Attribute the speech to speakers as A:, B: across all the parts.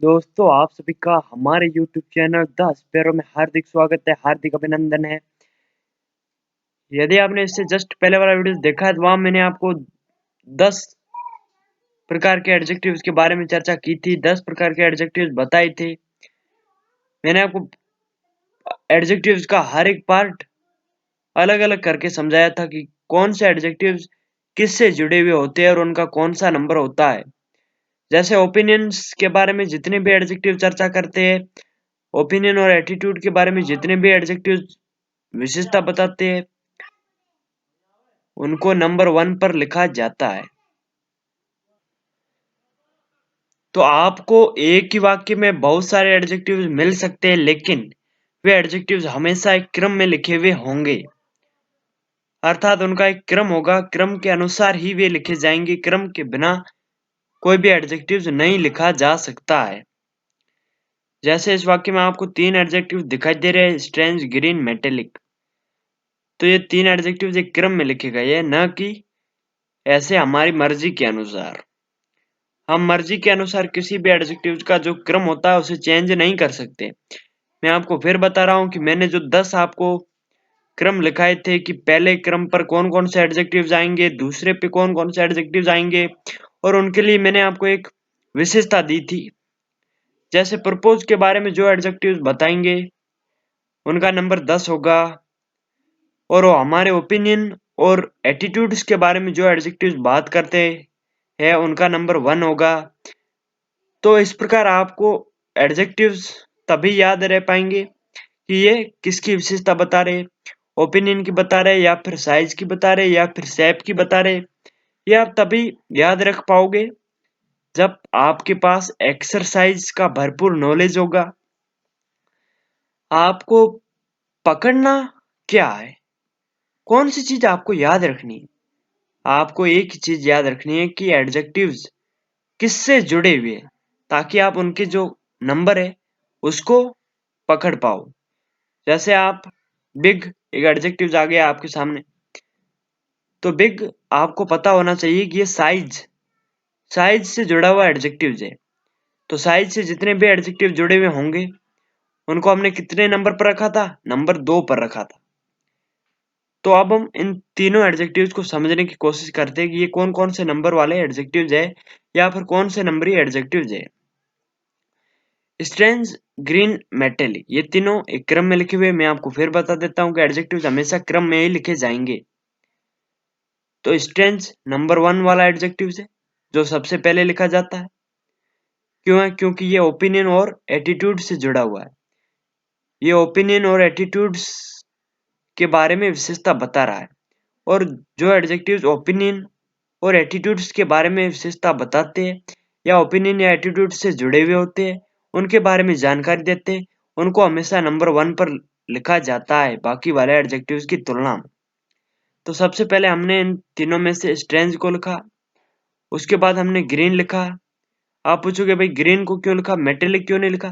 A: दोस्तों, आप सभी का हमारे YouTube चैनल 10 पैरों में हार्दिक स्वागत है, हार्दिक अभिनंदन है। यदि आपने इससे जस्ट पहले वाला वीडियो देखा है तो वहां मैंने आपको 10 प्रकार के एडजेक्टिव्स के बारे में चर्चा की थी, 10 प्रकार के एडजेक्टिव्स बताए थे। मैंने आपको एडजेक्टिव्स का हर एक पार्ट अलग अलग करके समझाया था कि कौन से एडजेक्टिव्स किससे जुड़े हुए होते हैं और उनका कौन सा नंबर होता है। जैसे ओपिनियंस के बारे में जितने भी एडजेक्टिव चर्चा करते हैं, ओपिनियन और एटीट्यूड के बारे में जितने भी एडजेक्टिव विशेषता बताते हैं, उनको नंबर 1 पर लिखा जाता है। तो आपको एक ही वाक्य में बहुत सारे एडजेक्टिव्स मिल सकते हैं, लेकिन वे एडजेक्टिव्स हमेशा एक क्रम में लिखे हुए होंगे। अर्थात उनका एक क्रम होगा, क्रम के अनुसार ही वे लिखे जाएंगे। क्रम के बिना कोई भी एडजेक्टिव्स नहीं लिखा जा सकता है। जैसे इस वाक्य में आपको 3 एडजेक्टिव दिखाई दे रहे हैं, स्ट्रेंज, ग्रीन, मेटेलिक। तो ये 3 एडजेक्टिव्स एक क्रम में लिखे गए हैं, न कि ऐसे हमारी मर्जी के अनुसार। हम मर्जी के अनुसार किसी भी एडजेक्टिव का जो क्रम होता है उसे चेंज नहीं कर सकते। मैं आपको फिर बता रहा हूं कि मैंने जो 10 आपको क्रम लिखाए थे कि पहले क्रम पर कौन कौन से एडजेक्टिव्स आएंगे, दूसरे पे कौन कौन से एडजेक्टिव्स आएंगे, और उनके लिए मैंने आपको एक विशेषता दी थी। जैसे प्रपोज के बारे में जो एडजेक्टिव्स बताएंगे उनका नंबर 10 होगा, और वो हमारे ओपिनियन और एटीट्यूड्स के बारे में जो एडजेक्टिव्स बात करते हैं उनका नंबर 1 होगा। तो इस प्रकार आपको एडजेक्टिव्स तभी याद रह पाएंगे कि ये किसकी विशेषता बता रहे, ओपिनियन की बता रहे, या फिर साइज की बता रहे, या फिर शेप की बता रहे। ये आप तभी याद रख पाओगे जब आपके पास एक्सरसाइज का भरपूर नॉलेज होगा। आपको पकड़ना क्या है, कौन सी चीज आपको याद रखनी है? आपको एक ही चीज याद रखनी है कि एडजेक्टिव्स किससे जुड़े हुए हैं, ताकि आप उनके जो नंबर है उसको पकड़ पाओ। जैसे आप बिग, एक एडजेक्टिव आ गया आपके सामने, तो बिग आपको पता होना चाहिए कि ये साइज साइज से जुड़ा हुआ एडजेक्टिव है। तो साइज से जितने भी एडजेक्टिव जुड़े हुए होंगे उनको हमने कितने नंबर पर रखा था? नंबर 2 पर रखा था। तो अब हम इन तीनों एडजेक्टिव्स को समझने की कोशिश करते हैं कि ये कौन कौन से नंबर वाले एडजेक्टिव्स है, या फिर कौन से नंबरी एडजेक्टिव्स है। स्ट्रेंज, ग्रीन, मेटेलिक, ये तीनों एक क्रम में लिखे हुए। मैं आपको फिर बता देता हूँ कि एडजेक्टिव्स हमेशा क्रम में ही लिखे जाएंगे। तो स्ट्रेंज नंबर 1 वाला एडजेक्टिव है जो सबसे पहले लिखा जाता है। क्यों है? क्योंकि ये ओपिनियन और एटीट्यूड से जुड़ा हुआ है। ये ओपिनियन और एटीट्यूड्स के बारे में विशेषता बता रहा है, और जो एडजेक्टिव्स ओपिनियन और एटीट्यूड्स के बारे में विशेषता बताते हैं या ओपिनियन या एटीट्यूड से जुड़े हुए होते हैं, उनके बारे में जानकारी देते हैं, उनको हमेशा नंबर 1 पर लिखा जाता है बाकी वाले एडजेक्टिव्स की तुलना में। तो सबसे पहले हमने इन तीनों में से स्ट्रेंज को लिखा, उसके बाद हमने ग्रीन लिखा। आप पूछोगे भाई ग्रीन को क्यों लिखा, मेटेलिक क्यों नहीं लिखा?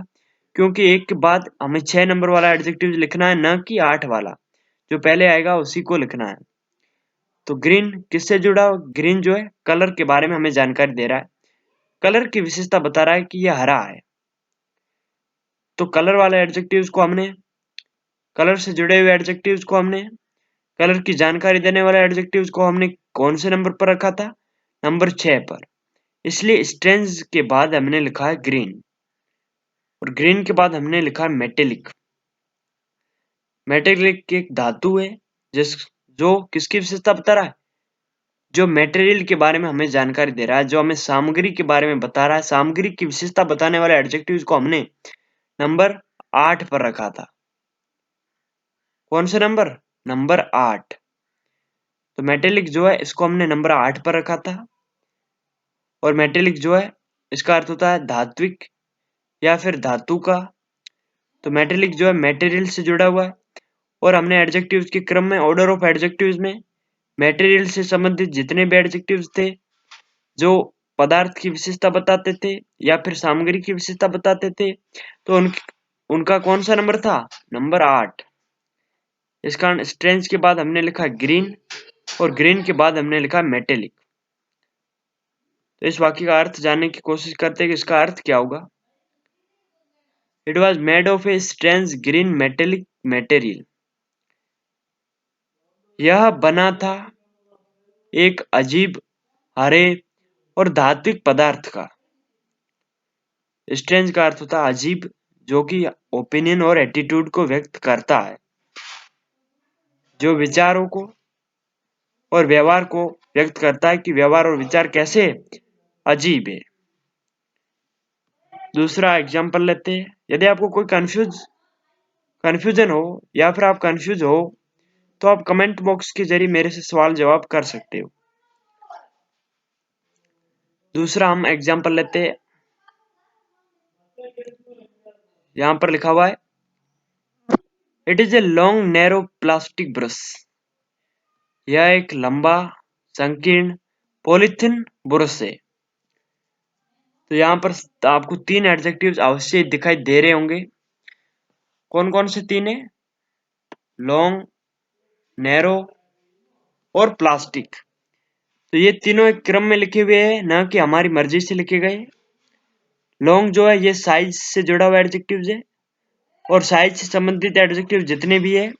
A: क्योंकि एक के बाद हमें 6 नंबर वाला एडजेक्टिव लिखना है, न कि 8 वाला। जो पहले आएगा उसी को लिखना है। तो ग्रीन किससे जुड़ा? ग्रीन जो है कलर के बारे में हमें जानकारी दे रहा है, कलर की विशेषता बता रहा है कि यह हरा है। तो कलर वाले एडजेक्टिव्स को हमने, कलर से जुड़े हुए एडजेक्टिव्स को हमने, कलर की जानकारी देने वाले एडजेक्टिव्स को हमने कौन से नंबर पर रखा था? नंबर 6 पर। इसलिए स्ट्रेंज के बाद हमने लिखा है ग्रीन, और ग्रीन के बाद हमने लिखा है मेटेलिक। मेटेलिक एक धातु है जिस जो किसकी विशेषता बता रहा है? जो मटेरियल के बारे में हमें जानकारी दे रहा है, जो हमें सामग्री के बारे में बता रहा है। सामग्री की विशेषता बताने वाले एडजेक्टिव्स को हमने नंबर 8 पर रखा था। कौन से नंबर? नंबर 8। तो मेटेलिक जो है इसको हमने नंबर 8 पर रखा था, और मेटेलिक जो है इसका अर्थ होता है धात्विक या फिर धातु का। तो मेटेलिक जो है मटेरियल से जुड़ा हुआ है, और हमने एडजेक्टिव्स के क्रम में, ऑर्डर ऑफ एडजेक्टिव्स में, मटेरियल से संबंधित जितने भी एडजेक्टिव्स थे जो पदार्थ की विशेषता बताते थे या फिर सामग्री की विशेषता बताते थे, तो उनका कौन सा नंबर था? नंबर 8। इस कारण स्ट्रेंज के बाद हमने लिखा ग्रीन, और ग्रीन के बाद हमने लिखा मेटेलिक। तो इस वाक्य का अर्थ जानने की कोशिश करते हैं कि इसका अर्थ क्या होगा। It was made of a strange green metallic material. यह बना था एक अजीब हरे और धात्विक पदार्थ का। स्ट्रेंज का अर्थ होता है अजीब, जो कि ओपिनियन और एटीट्यूड को व्यक्त करता है, जो विचारों को और व्यवहार को व्यक्त करता है कि व्यवहार और विचार कैसे अजीब है। दूसरा एग्जाम्पल लेते हैं। यदि आपको कोई कंफ्यूजन हो या फिर आप कंफ्यूज हो तो आप कमेंट बॉक्स के जरिए मेरे से सवाल जवाब कर सकते हो। दूसरा हम एग्जाम्पल लेते हैं। यहां पर लिखा हुआ है it is a long narrow plastic brush. यह एक लंबा संकीर्ण पॉलीथिन ब्रश है। तो यहाँ पर आपको 3 एडजेक्टिव्स अवश्य दिखाई दे रहे होंगे। कौन कौन से 3 है? लॉन्ग, नैरो और प्लास्टिक। तो ये तीनों एक क्रम में लिखे हुए हैं, न कि हमारी मर्जी से लिखे गए। लॉन्ग जो है ये साइज से जुड़ा हुआ एडजेक्टिव है, और साइज से संबंधित एडजेक्टिव जितने भी है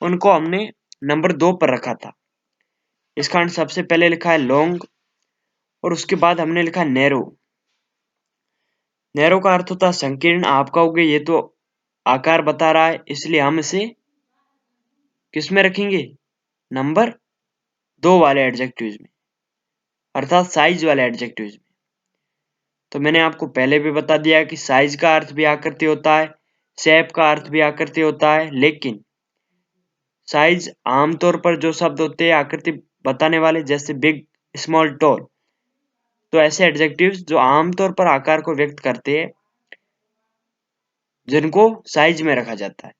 A: उनको हमने नंबर 2 पर रखा था। इस कारण सबसे पहले लिखा है लॉन्ग और उसके बाद हमने लिखा नैरो। नैरो का अर्थ होता है संकीर्ण। आप कहोगे ये तो आकार बता रहा है, इसलिए हम इसे किस में रखेंगे? नंबर 2 वाले एडजेक्टिव्स में, अर्थात साइज वाले एडजेक्टिव्स में। तो मैंने आपको पहले भी बता दिया कि साइज का अर्थ भी आकृति होता है, शेप का अर्थ भी आकृति होता है, लेकिन साइज आमतौर पर जो शब्द होते हैं आकृति बताने वाले, जैसे बिग, स्मॉल, टॉल, तो ऐसे एडजेक्टिव्स जो आमतौर पर आकार को व्यक्त करते हैं जिनको साइज में रखा जाता है।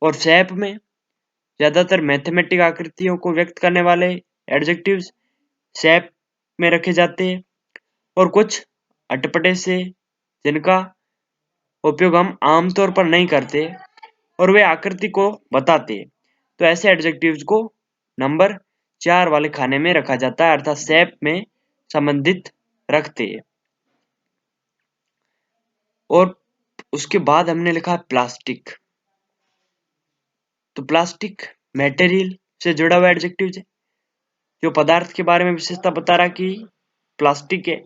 A: और शेप में ज्यादातर मैथमेटिक आकृतियों को व्यक्त करने वाले एडजेक्टिव्स शेप में रखे जाते हैं, और कुछ अटपटे से जिनका उपयोग हम आमतौर पर नहीं करते और वे आकृति को बताते हैं, तो ऐसे एडजेक्टिव्स को नंबर 4 वाले खाने में रखा जाता है, अर्थात शेप में संबंधित रखते हैं। और उसके बाद हमने लिखा प्लास्टिक। तो प्लास्टिक मटेरियल से जुड़ा हुआ एडजेक्टिव है, जो पदार्थ के बारे में विशेषता बता रहा कि प्लास्टिक है।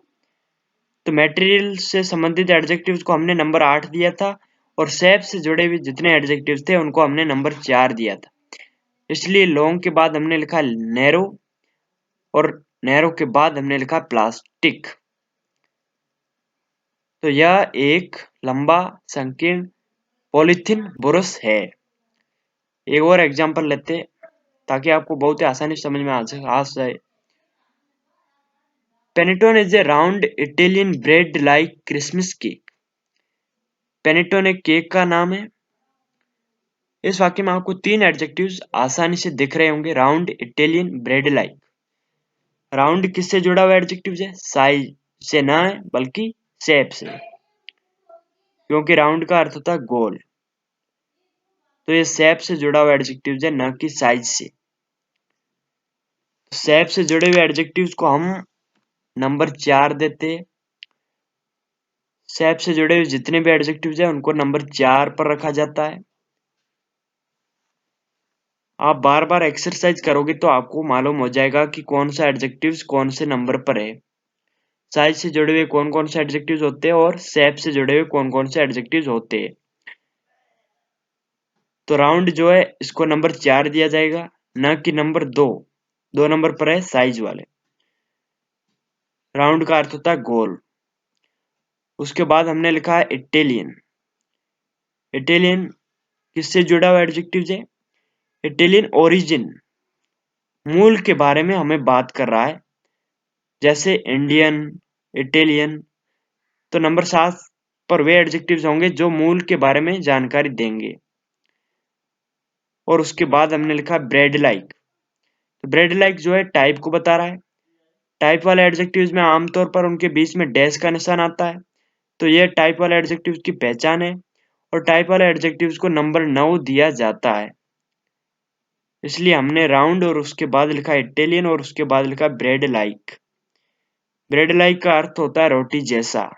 A: तो मटेरियल से संबंधित एडजेक्टिव्स को हमने नंबर 8 दिया था, और शेप से जुड़े हुए जितने एडजेक्टिव्स थे उनको हमने नंबर 4 दिया था। इसलिए लॉन्ग के बाद हमने लिखा नैरो, और नैरो के बाद हमने लिखा प्लास्टिक। तो यह एक लंबा संकीर्ण पॉलीथीन ब्रश है। एक और एग्जांपल लेते हैं ताकि आपको बहुत ही आसानी से समझ में आ जाए। Panettone is a round Italian bread like Christmas cake. Panettone एक केक का नाम है। इस वाक्य में आपको 3 एडजेक्टिव्स आसानी से दिख रहे होंगे। Round, Italian, bread like. Round किससे जुड़ा हुआ एडजेक्टिव है? साइज से ना है बल्कि शेप से, क्योंकि राउंड का अर्थ होता है गोल। तो ये शेप से जुड़ा हुआ एडजेक्टिव है, न कि साइज से। शेप से जुड़े हुए एडजेक्टिव्स को हम नंबर 4 देते हैं। शेप से जुड़े हुए जितने भी एडजेक्टिव्स हैं उनको नंबर 4 पर रखा जाता है। आप बार बार एक्सरसाइज करोगे तो आपको मालूम हो जाएगा कि कौन सा एडजेक्टिव्स कौन से नंबर पर है। साइज से जुड़े हुए कौन कौन से एडजेक्टिव्स होते हैं और शेप से जुड़े हुए कौन कौन से एडजेक्टिव्स होते हैं। तो राउंड जो है इसको नंबर 4 दिया जाएगा, न कि नंबर 2। 2 नंबर पर है साइज वाले। राउंड का अर्थ होता है गोल। उसके बाद हमने लिखा है इटालियन। इटालियन किससे जुड़ा हुआ एडजेक्टिव है? इटालियन ओरिजिन, मूल के बारे में हमें बात कर रहा है, जैसे इंडियन, इटालियन। तो नंबर 7 पर वे एडजेक्टिव्स होंगे जो मूल के बारे में जानकारी देंगे। और उसके बाद हमने लिखा ब्रेड लाइक। तो ब्रेड लाइक जो है टाइप को बता रहा है। टाइप वाले एडजेक्टिव्स में आमतौर पर उनके बीच में डैश का निशान आता है, तो यह टाइप वाले एडजेक्टिव्स की पहचान है, और टाइप वाले एडजेक्टिव्स को नंबर 9 दिया जाता है। इसलिए हमने राउंड और उसके बाद लिखा इटालियन और उसके बाद लिखा ब्रेड लाइक। ब्रेड लाइक का अर्थ होता है रोटी जैसा।